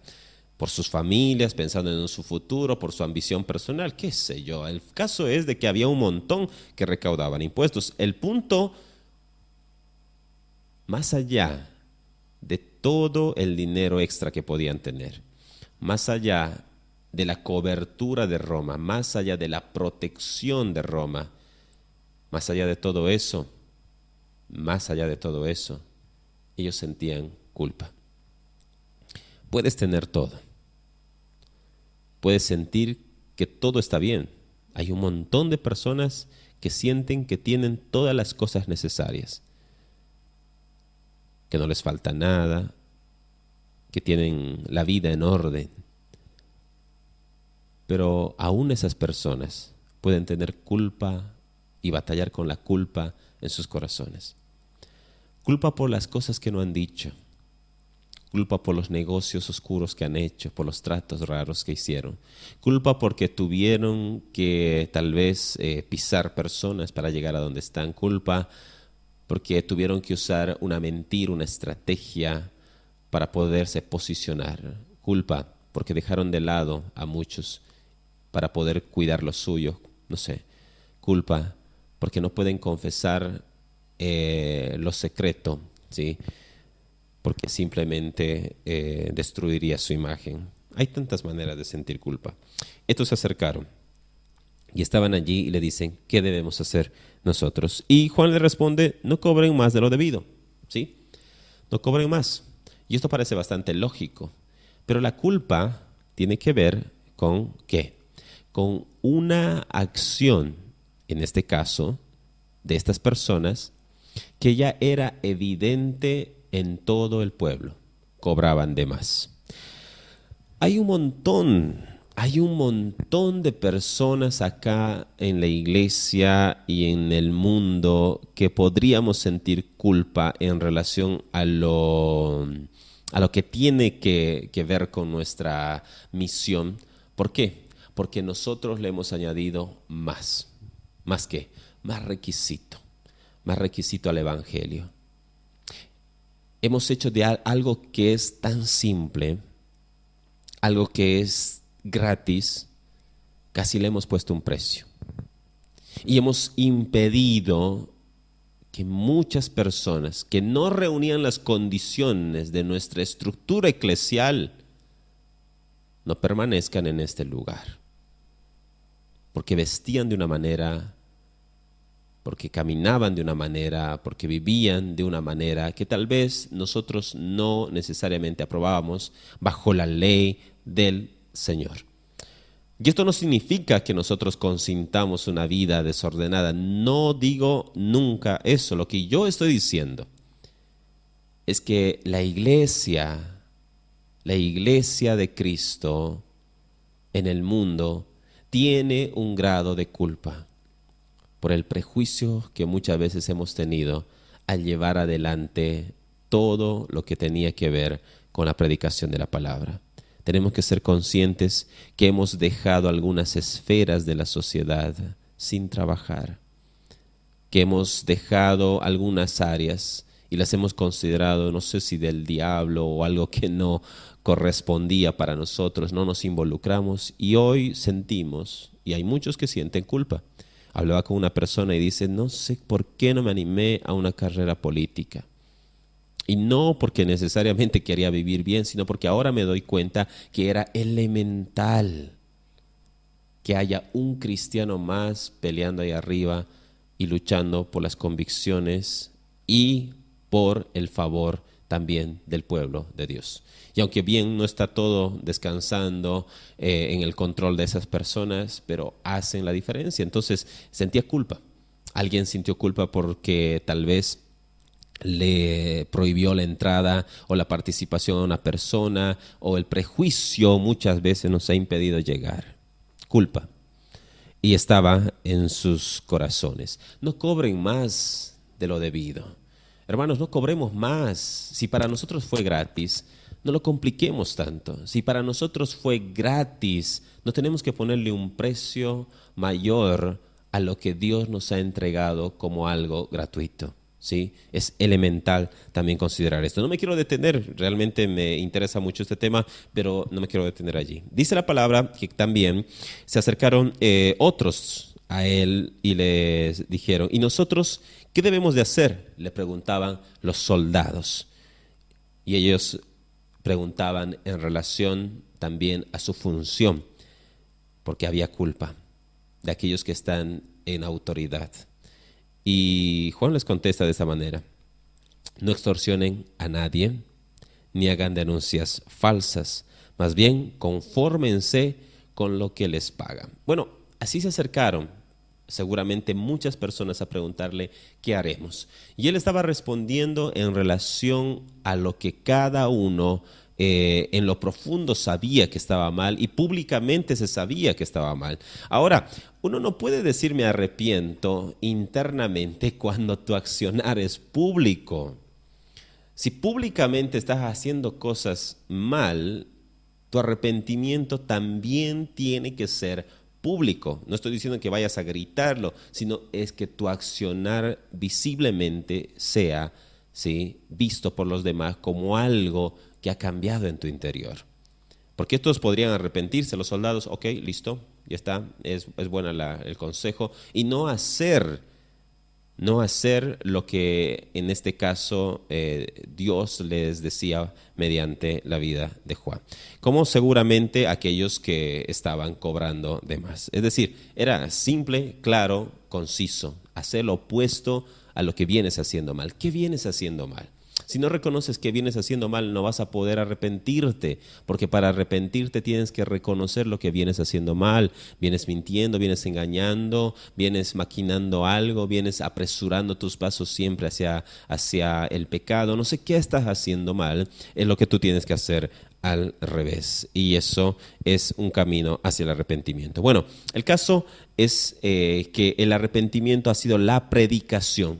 [SPEAKER 1] por sus familias, pensando en su futuro, por su ambición personal, qué sé yo. El caso es de que había un montón que recaudaban impuestos. El punto, más allá de todo el dinero extra que podían tener, más allá de la cobertura de Roma, más allá de la protección de Roma, más allá de todo eso, ellos sentían culpa. Puedes tener todo. Puedes sentir que todo está bien. Hay un montón de personas que sienten que tienen todas las cosas necesarias, que no les falta nada, que tienen la vida en orden. Pero aún esas personas pueden tener culpa y batallar con la culpa en sus corazones. Culpa por las cosas que no han dicho, culpa por los negocios oscuros que han hecho, por los tratos raros que hicieron, culpa porque tuvieron que tal vez pisar personas para llegar a donde están, culpa porque tuvieron que usar una mentira, una estrategia para poderse posicionar, culpa porque dejaron de lado a muchos para poder cuidar lo suyo, no sé, culpa porque no pueden confesar lo secreto, ¿sí?, porque simplemente destruiría su imagen. Hay tantas maneras de sentir culpa. Estos se acercaron y estaban allí y le dicen: ¿qué debemos hacer nosotros? Y Juan le responde: no cobren más de lo debido, ¿sí? No cobren más. Y esto parece bastante lógico, pero la culpa tiene que ver con ¿qué? Con una acción, en este caso, de estas personas, que ya era evidente en todo el pueblo. Cobraban de más. Hay un montón de personas acá en la iglesia y en el mundo que podríamos sentir culpa en relación a lo que tiene que ver con nuestra misión. ¿Por qué? Porque nosotros le hemos añadido más. ¿Más qué? Más requisito al evangelio. Hemos hecho de algo que es tan simple, algo que es gratis, casi le hemos puesto un precio. Y hemos impedido que muchas personas que no reunían las condiciones de nuestra estructura eclesial no permanezcan en este lugar, porque vestían de una manera, porque caminaban de una manera, porque vivían de una manera que tal vez nosotros no necesariamente aprobábamos bajo la ley del Señor. Y esto no significa que nosotros consintamos una vida desordenada. No digo nunca eso. Lo que yo estoy diciendo es que la iglesia de Cristo en el mundo tiene un grado de culpa por el prejuicio que muchas veces hemos tenido al llevar adelante todo lo que tenía que ver con la predicación de la palabra. Tenemos que ser conscientes que hemos dejado algunas esferas de la sociedad sin trabajar, que hemos dejado algunas áreas y las hemos considerado, no sé si del diablo o algo que no correspondía para nosotros, no nos involucramos y hoy sentimos, y hay muchos que sienten culpa. Hablaba con una persona y dice, no sé por qué no me animé a una carrera política. Y no porque necesariamente quería vivir bien, sino porque ahora me doy cuenta que era elemental que haya un cristiano más peleando ahí arriba y luchando por las convicciones y por el favor también del pueblo de Dios. Y aunque bien no está todo descansando en el control de esas personas, pero hacen la diferencia. Entonces sentía culpa. Alguien sintió culpa porque tal vez le prohibió la entrada o la participación a una persona, o el prejuicio muchas veces nos ha impedido llegar. Culpa. Y estaba en sus corazones. No cobren más de lo debido. Hermanos, no cobremos más. Si para nosotros fue gratis, no lo compliquemos tanto. Si para nosotros fue gratis, no tenemos que ponerle un precio mayor a lo que Dios nos ha entregado como algo gratuito. ¿Sí? Es elemental también considerar esto. No me quiero detener, realmente me interesa mucho este tema, pero no me quiero detener allí. Dice la palabra que también se acercaron otros a él y les dijeron, ¿y nosotros qué debemos de hacer? Le preguntaban los soldados. Y ellos preguntaban en relación también a su función, porque había culpa de aquellos que están en autoridad. Y Juan les contesta de esta manera: no extorsionen a nadie, ni hagan denuncias falsas, más bien confórmense con lo que les pagan. Bueno, así se acercaron seguramente muchas personas a preguntarle qué haremos. Y él estaba respondiendo en relación a lo que cada uno en lo profundo sabía que estaba mal y públicamente se sabía que estaba mal. Ahora, uno no puede decir me arrepiento internamente cuando tu accionar es público. Si públicamente estás haciendo cosas mal, tu arrepentimiento también tiene que ser público. No estoy diciendo que vayas a gritarlo, sino es que tu accionar visiblemente sea, ¿sí?, visto por los demás como algo que ha cambiado en tu interior. Porque estos podrían arrepentirse, los soldados, ok, listo, ya está, es buena el consejo, y no hacer lo que en este caso Dios les decía mediante la vida de Juan. Como seguramente aquellos que estaban cobrando de más. Es decir, era simple, claro, conciso, hacer lo opuesto a lo que vienes haciendo mal. ¿Qué vienes haciendo mal? Si no reconoces que vienes haciendo mal, no vas a poder arrepentirte, porque para arrepentirte tienes que reconocer lo que vienes haciendo mal. Vienes mintiendo, vienes engañando, vienes maquinando algo, vienes apresurando tus pasos siempre hacia el pecado. No sé qué estás haciendo mal, es lo que tú tienes que hacer al revés. Y eso es un camino hacia el arrepentimiento. Bueno, el caso es que el arrepentimiento ha sido la predicación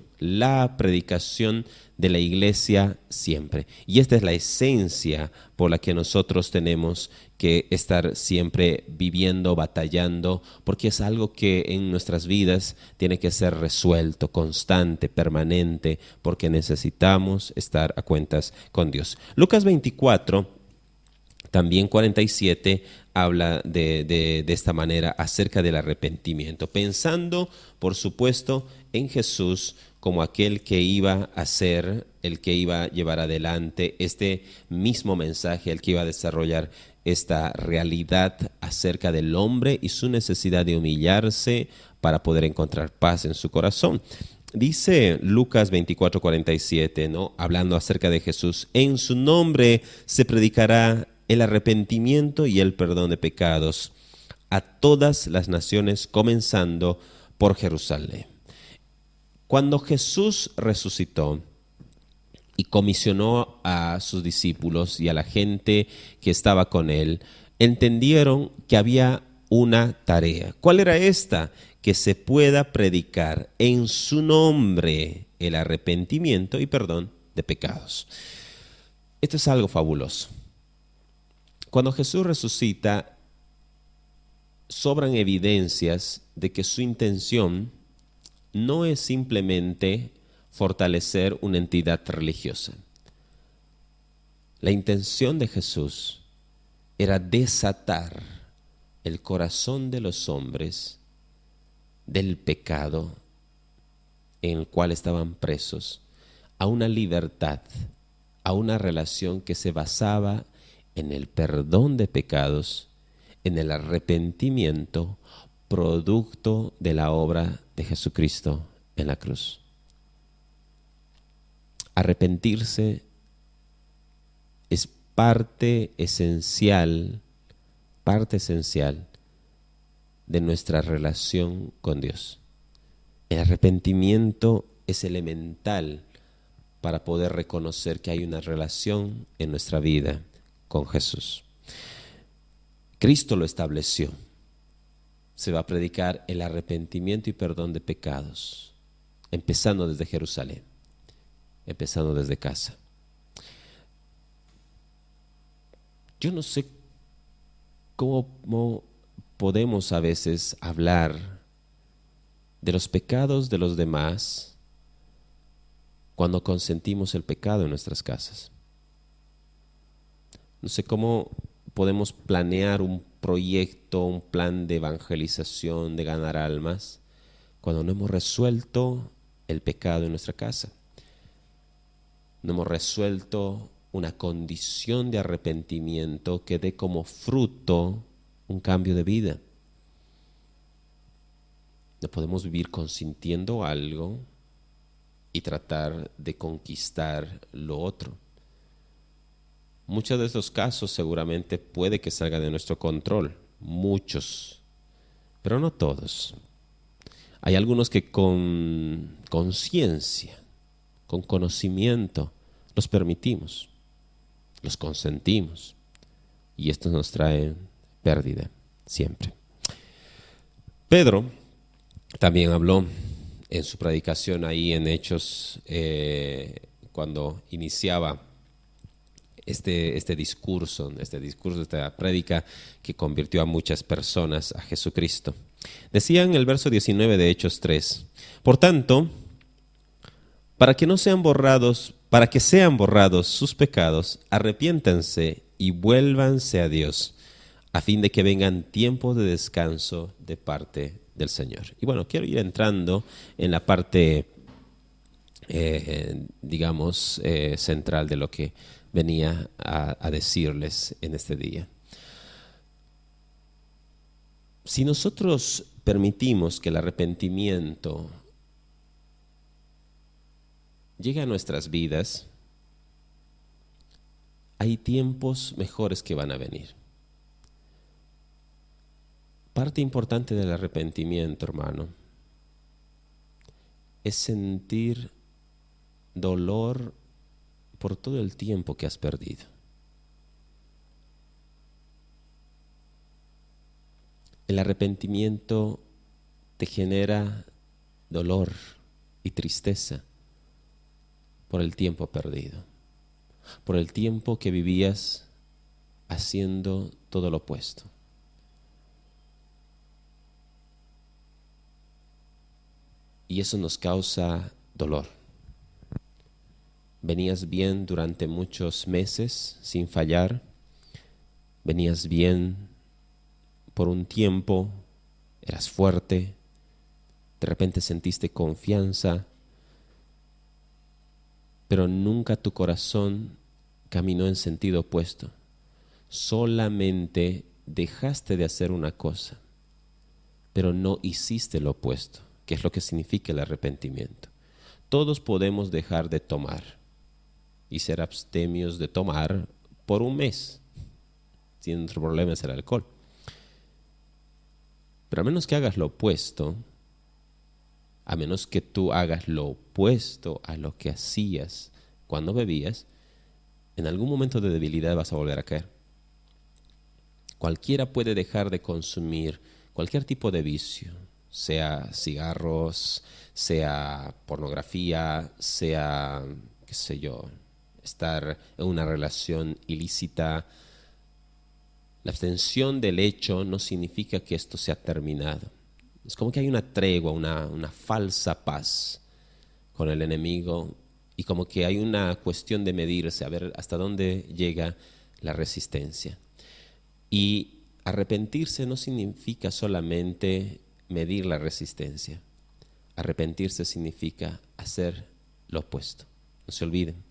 [SPEAKER 1] de la iglesia siempre. Y esta es la esencia por la que nosotros tenemos que estar siempre viviendo, batallando, porque es algo que en nuestras vidas tiene que ser resuelto, constante, permanente, porque necesitamos estar a cuentas con Dios. Lucas 24, También 47 habla de esta manera acerca del arrepentimiento, pensando, por supuesto, en Jesús como aquel que iba a ser, el que iba a llevar adelante este mismo mensaje, el que iba a desarrollar esta realidad acerca del hombre y su necesidad de humillarse para poder encontrar paz en su corazón. Dice Lucas 24:47, ¿no? Hablando acerca de Jesús, en su nombre se predicará el arrepentimiento y el perdón de pecados a todas las naciones, comenzando por Jerusalén. Cuando Jesús resucitó y comisionó a sus discípulos y a la gente que estaba con él, entendieron que había una tarea. ¿Cuál era esta? Que se pueda predicar en su nombre el arrepentimiento y perdón de pecados. Esto es algo fabuloso. Cuando Jesús resucita, sobran evidencias de que su intención no es simplemente fortalecer una entidad religiosa. La intención de Jesús era desatar el corazón de los hombres del pecado en el cual estaban presos a una libertad, a una relación que se basaba en el perdón de pecados, en el arrepentimiento, producto de la obra de Jesucristo en la cruz. Arrepentirse es parte esencial de nuestra relación con Dios. El arrepentimiento es elemental para poder reconocer que hay una relación en nuestra vida con Jesús. Cristo lo estableció. Se va a predicar el arrepentimiento y perdón de pecados, empezando desde Jerusalén, empezando desde casa. Yo no sé cómo podemos a veces hablar de los pecados de los demás cuando consentimos el pecado en nuestras casas. No sé cómo podemos planear un proyecto, un plan de evangelización, de ganar almas, cuando no hemos resuelto el pecado en nuestra casa. No hemos resuelto una condición de arrepentimiento que dé como fruto un cambio de vida. No podemos vivir consintiendo algo y tratar de conquistar lo otro. Muchos de estos casos seguramente puede que salga de nuestro control, muchos, pero no todos. Hay algunos que con conciencia, con conocimiento, los permitimos, los consentimos, y esto nos trae pérdida siempre. Pedro también habló en su predicación ahí en Hechos, cuando iniciaba este discurso, esta prédica que convirtió a muchas personas a Jesucristo. Decía en el verso 19 de Hechos 3, por tanto, para que sean borrados sus pecados, arrepiéntanse y vuélvanse a Dios, a fin de que vengan tiempos de descanso de parte del Señor. Y bueno, quiero ir entrando en la parte, central de lo que venía a decirles en este día. Si nosotros permitimos que el arrepentimiento llegue a nuestras vidas, hay tiempos mejores que van a venir. Parte importante del arrepentimiento, hermano, es sentir dolor por todo el tiempo que has perdido. El arrepentimiento te genera dolor y tristeza por el tiempo perdido, por el tiempo que vivías haciendo todo lo opuesto. Y eso nos causa dolor. Venías bien durante muchos meses sin fallar venías bien por un tiempo, eras fuerte, de repente sentiste confianza, pero nunca tu corazón caminó en sentido opuesto. Solamente dejaste de hacer una cosa, pero no hiciste lo opuesto, que es lo que significa el arrepentimiento. Todos podemos dejar de tomar y ser abstemios de tomar por un mes, si nuestro problema es el alcohol. Pero a menos que hagas lo opuesto, a menos que tú hagas lo opuesto a lo que hacías cuando bebías, en algún momento de debilidad vas a volver a caer. Cualquiera puede dejar de consumir cualquier tipo de vicio, sea cigarros, sea pornografía, sea, qué sé yo, estar en una relación ilícita. La abstención del hecho no significa que esto se ha terminado. Es como que hay una tregua, una falsa paz con el enemigo y como que hay una cuestión de medirse, a ver hasta dónde llega la resistencia. Y arrepentirse no significa solamente medir la resistencia. Arrepentirse significa hacer lo opuesto. No se olviden,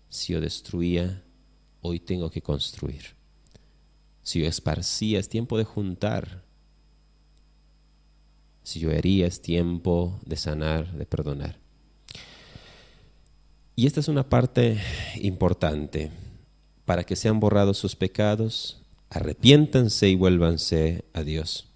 [SPEAKER 1] si yo destruía, hoy tengo que construir. Si yo esparcía, es tiempo de juntar. Si yo hería, es tiempo de sanar, de perdonar. Y esta es una parte importante. Para que sean borrados sus pecados, arrepiéntanse y vuélvanse a Dios,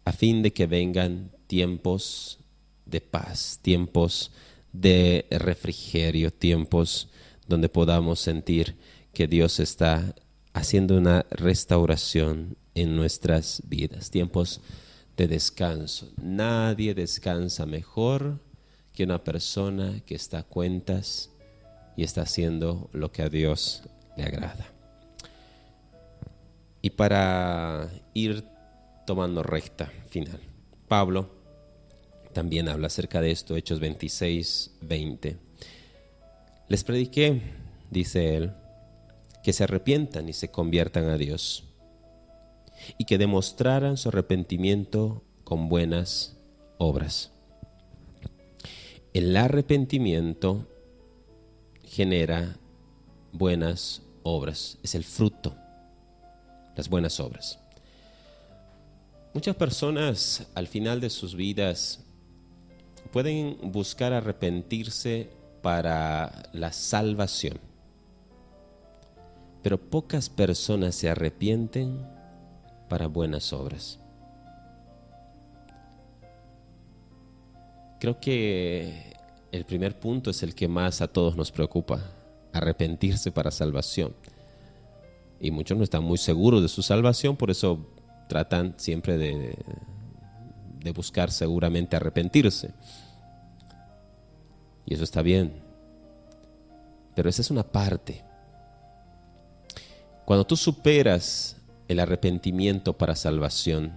[SPEAKER 1] a fin de que vengan tiempos de paz, tiempos de refrigerio, tiempos donde podamos sentir que Dios está haciendo una restauración en nuestras vidas, tiempos de descanso. Nadie descansa mejor que una persona que está a cuentas y está haciendo lo que a Dios le agrada. Y para ir tomando recta final, Pablo también habla acerca de esto, Hechos 26:20. Les prediqué, dice él, que se arrepientan y se conviertan a Dios, y que demostraran su arrepentimiento con buenas obras. El arrepentimiento genera buenas obras, es el fruto, las buenas obras. Muchas personas al final de sus vidas pueden buscar arrepentirse para la salvación, pero pocas personas se arrepienten para buenas obras. Creo que el primer punto es el que más a todos nos preocupa, arrepentirse para salvación. Y muchos no están muy seguros de su salvación, por eso tratan siempre de buscar seguramente arrepentirse. Y eso está bien. Pero esa es una parte. Cuando tú superas el arrepentimiento para salvación,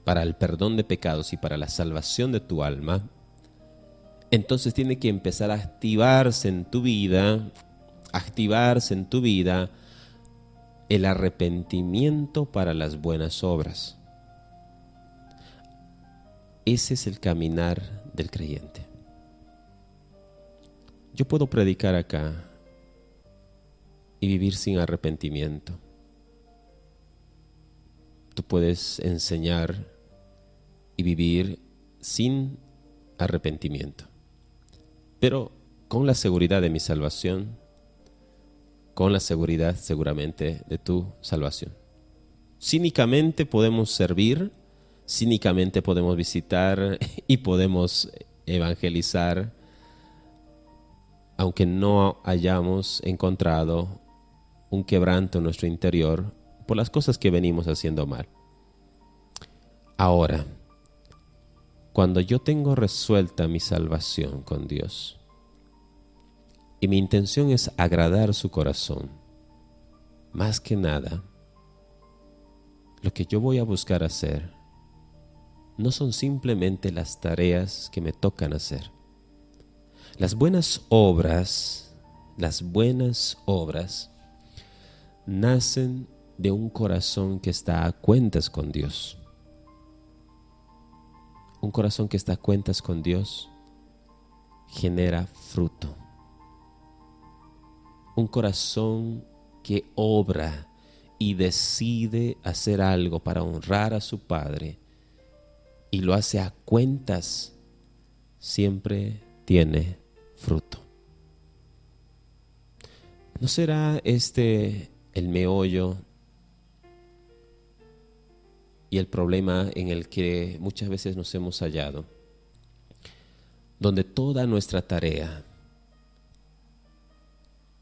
[SPEAKER 1] para el perdón de pecados y para la salvación de tu alma, entonces tiene que empezar a activarse en tu vida el arrepentimiento para las buenas obras. Ese es el caminar del creyente. Yo puedo predicar acá y vivir sin arrepentimiento. Tú puedes enseñar y vivir sin arrepentimiento, pero con la seguridad de mi salvación, con la seguridad seguramente de tu salvación. Cínicamente podemos servir, cínicamente podemos visitar y podemos evangelizar, aunque no hayamos encontrado un quebranto en nuestro interior por las cosas que venimos haciendo mal. Ahora, cuando yo tengo resuelta mi salvación con Dios y mi intención es agradar su corazón, más que nada, lo que yo voy a buscar hacer no son simplemente las tareas que me tocan hacer. Las buenas obras nacen de un corazón que está a cuentas con Dios. Un corazón que está a cuentas con Dios genera fruto. Un corazón que obra y decide hacer algo para honrar a su Padre y lo hace a cuentas, siempre tiene fruto. ¿No será este el meollo y el problema en el que muchas veces nos hemos hallado? Donde toda nuestra tarea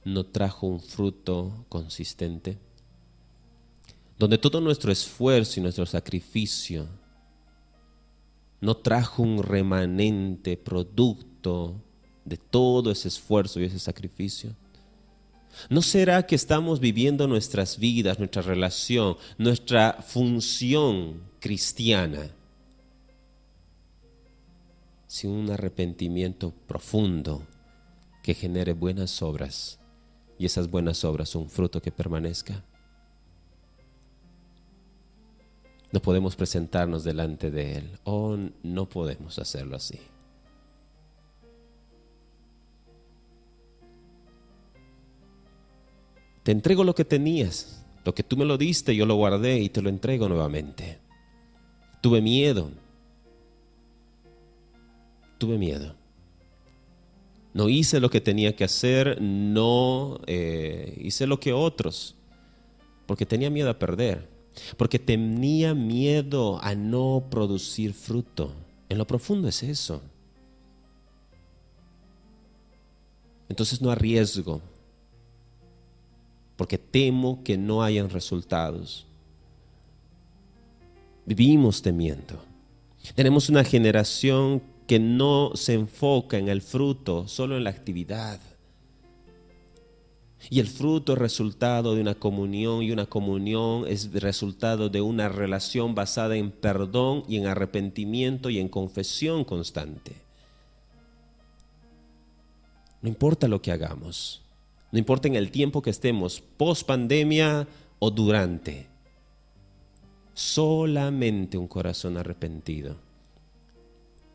[SPEAKER 1] no trajo un fruto consistente, donde todo nuestro esfuerzo y nuestro sacrificio no trajo un remanente producto de todo ese esfuerzo y ese sacrificio. ¿No será que estamos viviendo nuestras vidas, nuestra relación, nuestra función cristiana sin un arrepentimiento profundo que genere buenas obras, y esas buenas obras son un fruto que permanezca? No podemos presentarnos delante de Él, no podemos hacerlo así. Te entrego lo que tenías, lo que tú me lo diste, yo lo guardé y te lo entrego nuevamente. Tuve miedo. No hice lo que tenía que hacer, no hice lo que otros, porque tenía miedo a perder, porque tenía miedo a no producir fruto. En lo profundo es eso. Entonces no arriesgo, porque temo que no hayan resultados. Vivimos temiendo. Tenemos una generación que no se enfoca en el fruto, solo en la actividad. Y el fruto es resultado de una comunión, y una comunión es resultado de una relación basada en perdón y en arrepentimiento y en confesión constante. No importa lo que hagamos, no importa en el tiempo que estemos, post pandemia o durante, solamente un corazón arrepentido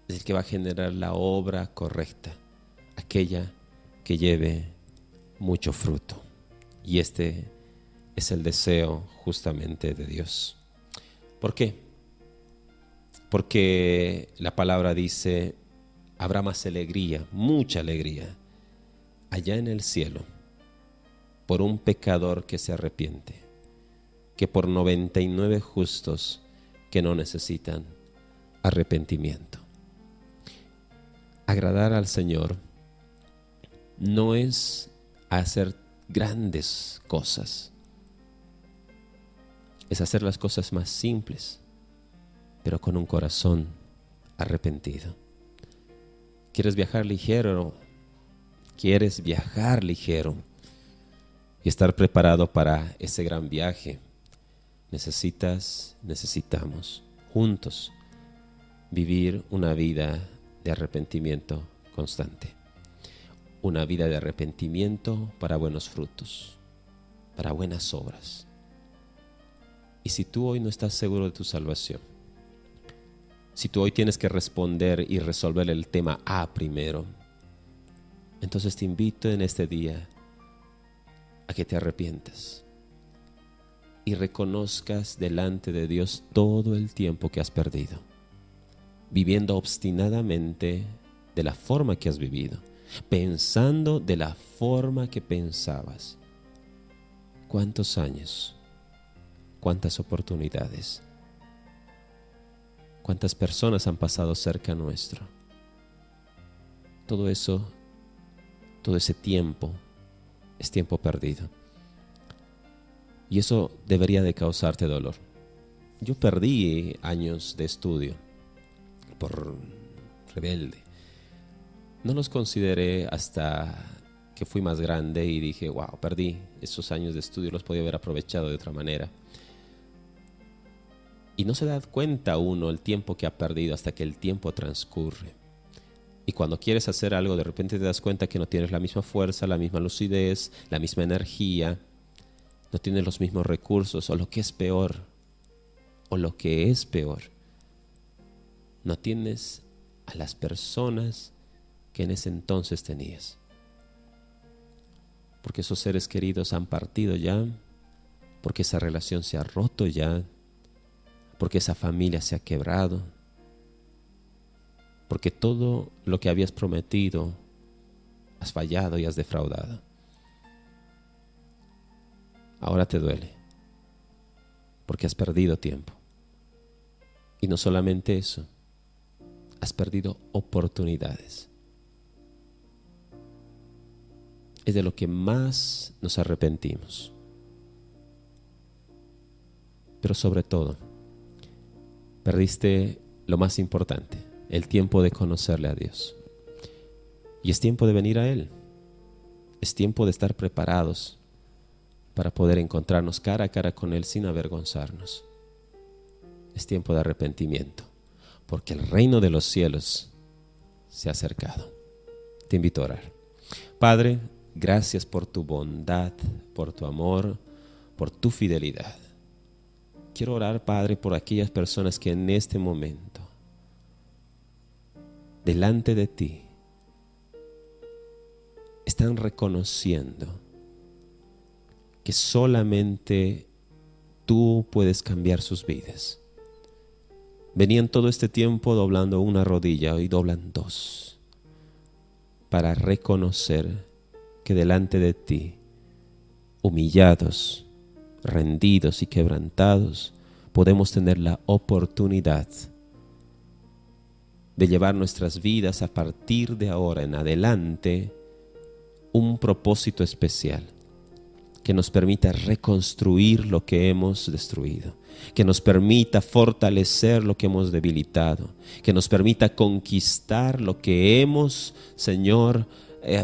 [SPEAKER 1] es el que va a generar la obra correcta, aquella que lleve mucho fruto. Y este es el deseo justamente de Dios. ¿Por qué? Porque la palabra dice, habrá más alegría, mucha alegría, allá en el cielo, por un pecador que se arrepiente, que por 99 justos que no necesitan arrepentimiento. Agradar al Señor no es hacer grandes cosas, es hacer las cosas más simples, pero con un corazón arrepentido. ¿Quieres viajar ligero? ¿Quieres viajar ligero y estar preparado para ese gran viaje? Necesitamos juntos vivir una vida de arrepentimiento constante. Una vida de arrepentimiento para buenos frutos, para buenas obras. Y si tú hoy no estás seguro de tu salvación, si tú hoy tienes que responder y resolver el tema A primero, entonces te invito en este día a que te arrepientas y reconozcas delante de Dios todo el tiempo que has perdido, viviendo obstinadamente de la forma que has vivido, pensando de la forma que pensabas. ¿Cuántos años? ¿Cuántas oportunidades? ¿Cuántas personas han pasado cerca nuestro? Todo eso, todo ese tiempo es tiempo perdido. Y eso debería de causarte dolor. Yo perdí años de estudio por rebelde. No los consideré hasta que fui más grande y dije, wow, perdí esos años de estudio, los podía haber aprovechado de otra manera. Y no se da cuenta uno el tiempo que ha perdido hasta que el tiempo transcurre. Y cuando quieres hacer algo, de repente te das cuenta que no tienes la misma fuerza, la misma lucidez, la misma energía. no tienes los mismos recursos, o lo que es peor, no tienes a las personas que en ese entonces tenías. Porque esos seres queridos han partido ya, porque esa relación se ha roto ya, porque esa familia se ha quebrado, porque todo lo que habías prometido has fallado y has defraudado. Ahora te duele, porque has perdido tiempo. Y no solamente eso, has perdido oportunidades. Es de lo que más nos arrepentimos. Pero sobre todo, perdiste lo más importante, el tiempo de conocerle a Dios. Y es tiempo de venir a Él. Es tiempo de estar preparados para poder encontrarnos cara a cara con Él sin avergonzarnos. Es tiempo de arrepentimiento, porque el reino de los cielos se ha acercado. Te invito a orar. Padre, gracias por tu bondad, por tu amor, por tu fidelidad. Quiero orar, Padre, por aquellas personas que en este momento, delante de ti, están reconociendo que solamente tú puedes cambiar sus vidas. Venían todo este tiempo doblando una rodilla, hoy doblan dos, para reconocer que delante de ti, humillados, rendidos y quebrantados, podemos tener la oportunidad de llevar nuestras vidas a partir de ahora en adelante un propósito especial que nos permita reconstruir lo que hemos destruido, que nos permita fortalecer lo que hemos debilitado, que nos permita conquistar lo que hemos, Señor,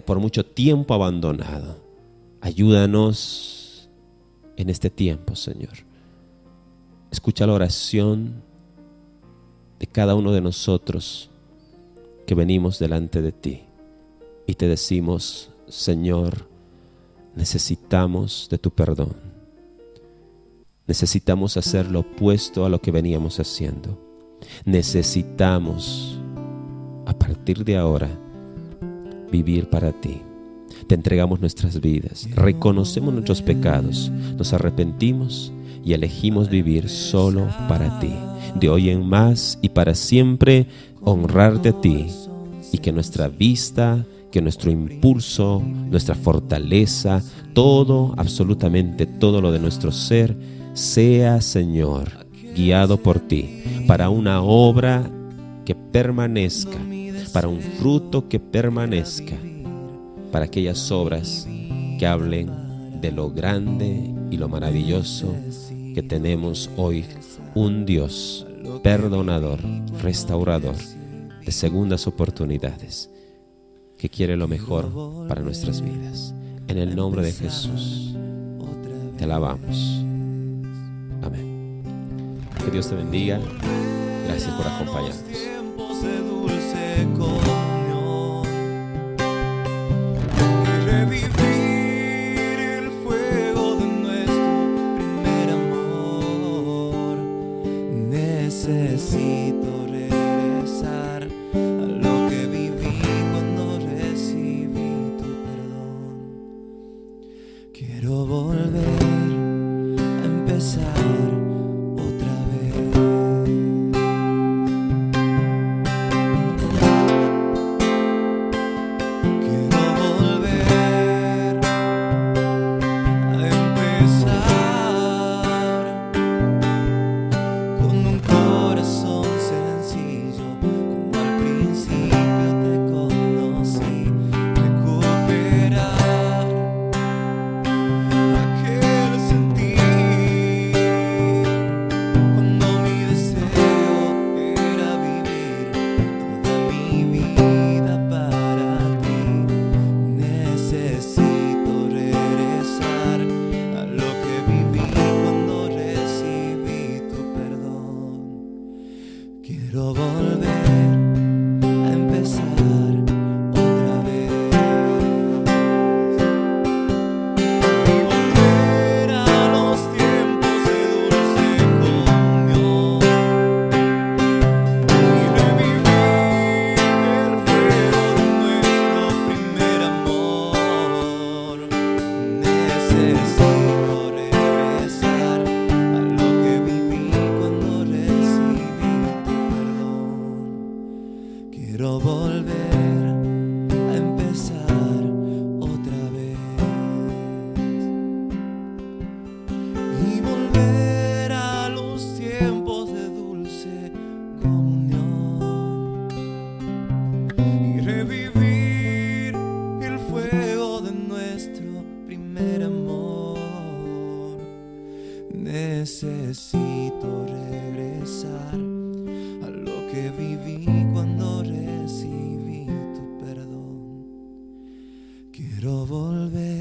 [SPEAKER 1] por mucho tiempo abandonado. Ayúdanos en este tiempo, Señor. Escucha la oración de cada uno de nosotros que venimos delante de ti y te decimos, Señor, necesitamos de tu perdón. Necesitamos hacer lo opuesto a lo que veníamos haciendo. Necesitamos, a partir de ahora, vivir para ti. Te entregamos nuestras vidas, reconocemos nuestros pecados, nos arrepentimos y elegimos vivir solo para ti. De hoy en más y para siempre honrarte a ti, y que nuestra vista, que nuestro impulso, nuestra fortaleza, todo, absolutamente todo lo de nuestro ser, sea, Señor, guiado por ti, para una obra que permanezca, para un fruto que permanezca, para aquellas obras que hablen de lo grande y lo maravilloso que tenemos hoy, un Dios perdonador, restaurador, de segundas oportunidades, que quiere lo mejor para nuestras vidas. En el nombre de Jesús, te alabamos. Amén. Que Dios te bendiga. Gracias por acompañarnos.
[SPEAKER 2] Necesito regresar a lo que viví cuando recibí tu perdón. Quiero volver a empezar otra vez. Quiero volver a empezar con un corazón sencillo, como al principio te conocí. Recuperar aquel sentir cuando mi deseo era vivir toda mi vida para ti. Necesito regresar a lo que viví cuando recibí tu perdón. Quiero volver a empezar otra vez y volver a
[SPEAKER 3] necesito regresar a lo que viví cuando recibí tu perdón. Quiero volver